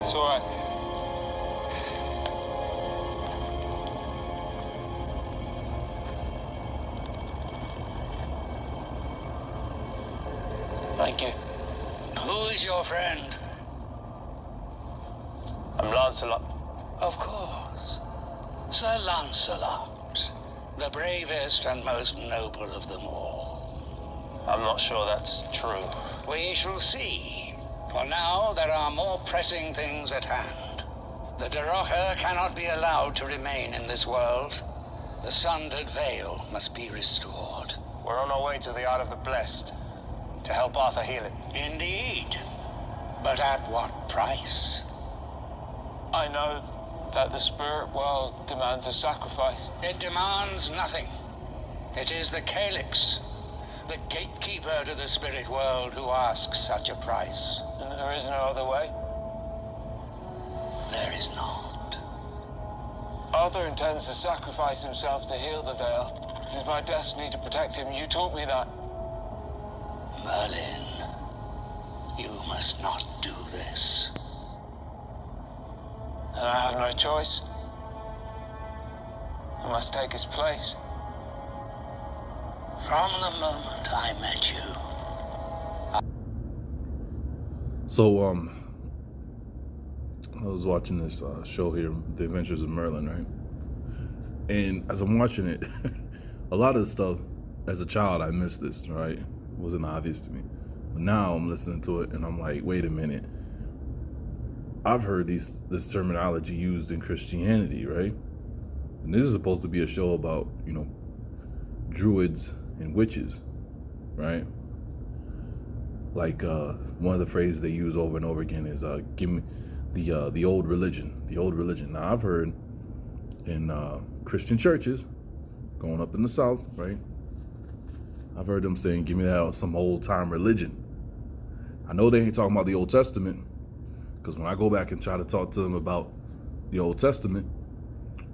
It's all right. Thank you. Who is your friend? I'm Lancelot. Of course. Sir Lancelot, the bravest and most noble of them all. I'm not sure that's true. We shall see. For now, there are more pressing things at hand. The Dorocher cannot be allowed to remain in this world. The sundered veil must be restored. We're on our way to the Isle of the Blessed to help Arthur heal it. Indeed. But at what price? I know that the spirit world demands a sacrifice. It demands nothing. It is the Calyx, the gatekeeper to the spirit world, who asks such a price. And there is no other way. There is not. Arthur intends to sacrifice himself to heal the veil. It is my destiny to protect him. You taught me that. Merlin, you must not do this. And I have no choice. I must take his place. From the moment I met you. So, I was watching this show here, The Adventures of Merlin, right? And as I'm watching it, a lot of the stuff, as a child, I missed this, right? It wasn't obvious to me. But now I'm listening to it, and I'm like, wait a minute. I've heard this terminology used in Christianity, right? And this is supposed to be a show about, druids and witches, right? Like one of the phrases they use over and over again is give me the old religion, the old religion. Now I've heard in Christian churches going up in the South, right? I've heard them saying, give me that some old time religion. I know they ain't talking about the Old Testament, because when I go back and try to talk to them about the Old Testament,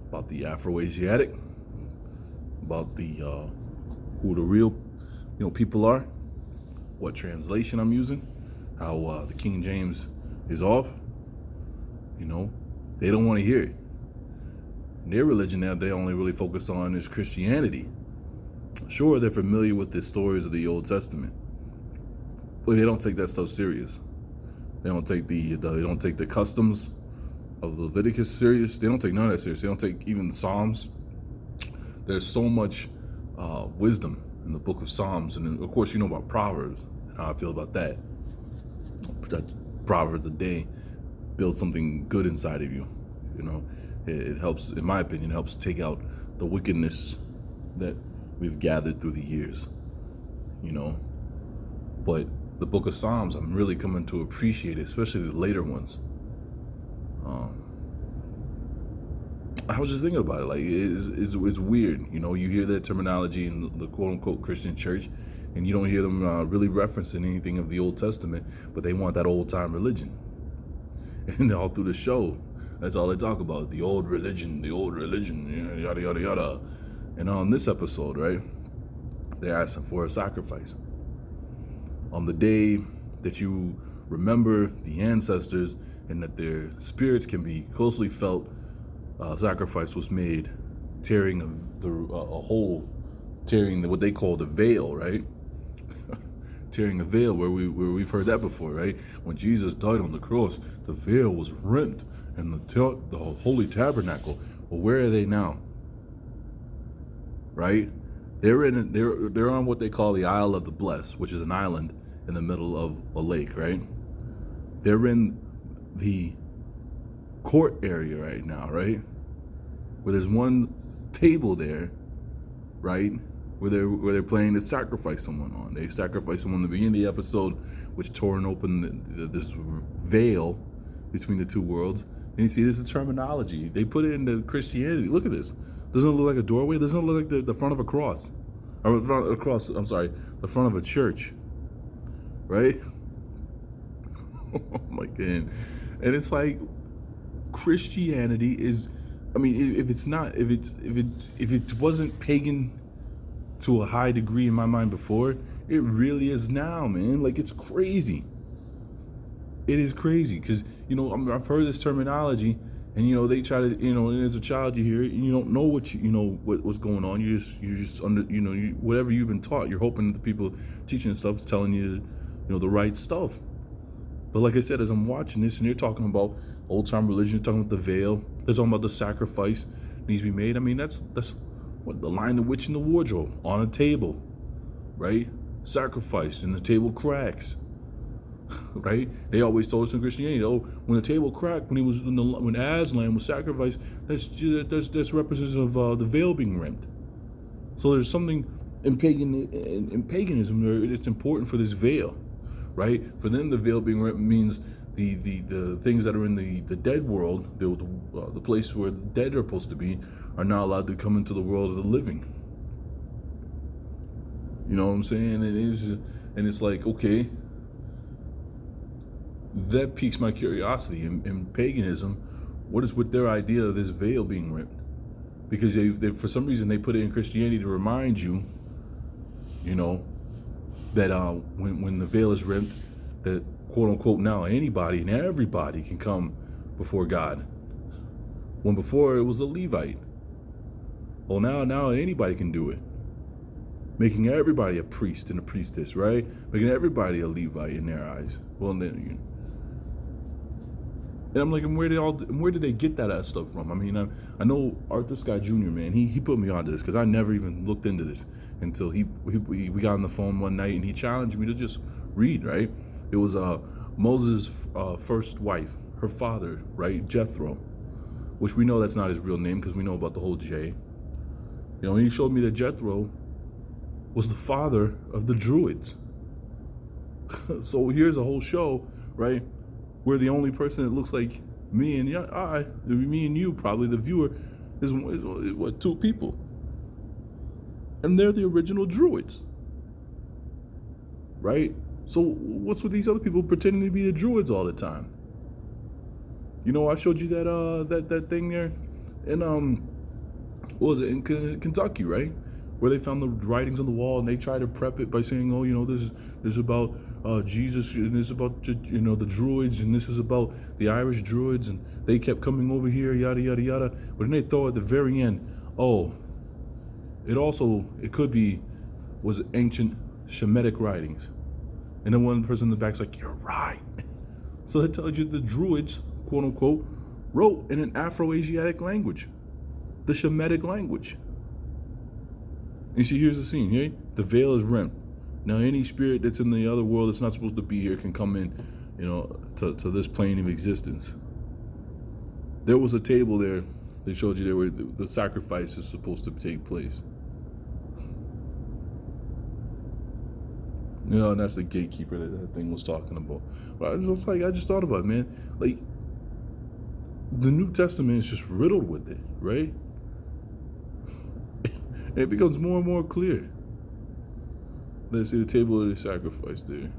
about the Afro-Asiatic, about the who the real people are, what translation I'm using, how the King James is off, they don't want to hear it. Their religion now they only really focus on is Christianity. Sure, they're familiar with the stories of the Old Testament, but they don't take that stuff serious. They don't take the customs of Leviticus serious. They don't take none of that serious. They don't take even the Psalms. There's so much wisdom in the book of Psalms, and then, of course, you know about Proverbs and how I feel about that. Proverbs a day builds something good inside of you. It helps, in my opinion, helps take out the wickedness that we've gathered through the years. But the book of Psalms, I'm really coming to appreciate it, especially the later ones. I was just thinking about it, like it's weird, you hear that terminology in the quote-unquote Christian church, and you don't hear them really referencing anything of the Old Testament, but they want that old-time religion. And all through the show, that's all they talk about, the old religion, yada, yada, yada. And on this episode, right, they're asking for a sacrifice. On the day that you remember the ancestors and that their spirits can be closely felt, sacrifice was made, tearing a hole, tearing what they call the veil, right? Tearing a veil, where we've heard that before, right? When Jesus died on the cross, the veil was rent, and the holy tabernacle. Well, where are they now? Right? They're on what they call the Isle of the Blessed, which is an island in the middle of a lake, right? They're in the court area right now, right? Where there's one table there, right? Where they're planning to sacrifice someone on. They sacrifice someone in the beginning of the episode, which torn open this veil between the two worlds. And you see, this is terminology. They put it into Christianity. Look at this. Doesn't it look like a doorway? Doesn't it look like the front of a cross? Or the front of a church, right? Oh my God. And it's like Christianity is, if it wasn't pagan to a high degree in my mind before, it really is now, man. Like, it's crazy. It is crazy because, I've heard this terminology, and they try to, and as a child you hear it, and you don't know what's going on. You're just under, whatever you've been taught. You're hoping that the people teaching stuff is telling you, the right stuff. But like I said, as I'm watching this, and you're talking about old time religion, you're talking about the veil, they're talking about the sacrifice needs to be made. I mean, that's what the Lion, the Witch, and the Wardrobe on a table, right? Sacrificed, and the table cracks. Right? They always told us in Christianity, when the table cracked, when Aslan was sacrificed, that's representative of the veil being rent. So there's something in paganism where it's important for this veil, right? For them, the veil being rent means the things that are in the dead world, the place where the dead are supposed to be, are not allowed to come into the world of the living. You know what I'm saying? And it's like, okay, that piques my curiosity. In paganism, what is with their idea of this veil being rent? Because they for some reason they put it in Christianity to remind you, that when the veil is rent, that quote unquote now anybody and everybody can come before God. When before it was a Levite. Well, now anybody can do it, making everybody a priest and a priestess, right? Making everybody a Levite in their eyes. Well, then. And I'm like, where did they get that stuff from? I mean, I know Arthur Scott Jr., man. He put me onto this because I never even looked into this until we got on the phone one night and he challenged me to just read. Right? It was Moses' first wife, her father, right, Jethro, which we know that's not his real name because we know about the whole J. He showed me that Jethro was the father of the Druids. So here's a whole show, right? Where the only person that looks like me and you, probably the viewer, is what, two people. And they're the original Druids. Right? So what's with these other people pretending to be the Druids all the time? I showed you that thing there in what was it, in Kentucky, right? Where they found the writings on the wall and they tried to prep it by saying, this is about Jesus, and this is about the Druids, and this is about the Irish Druids, and they kept coming over here, yada yada yada. But then they throw at the very end, it was ancient Shemitic writings, and then one person in the back's like, you're right. So that tells you the Druids, quote unquote, wrote in an Afro-Asiatic language, the Shemitic language. And see, here's the scene, here. The veil is rent. Now, any spirit that's in the other world that's not supposed to be here can come in, to this plane of existence. There was a table there. They showed you there where the sacrifice is supposed to take place. And that's the gatekeeper that thing was talking about. But I just thought about it, man. Like, the New Testament is just riddled with it, right? It becomes more and more clear. Let's see the table of the sacrifice there.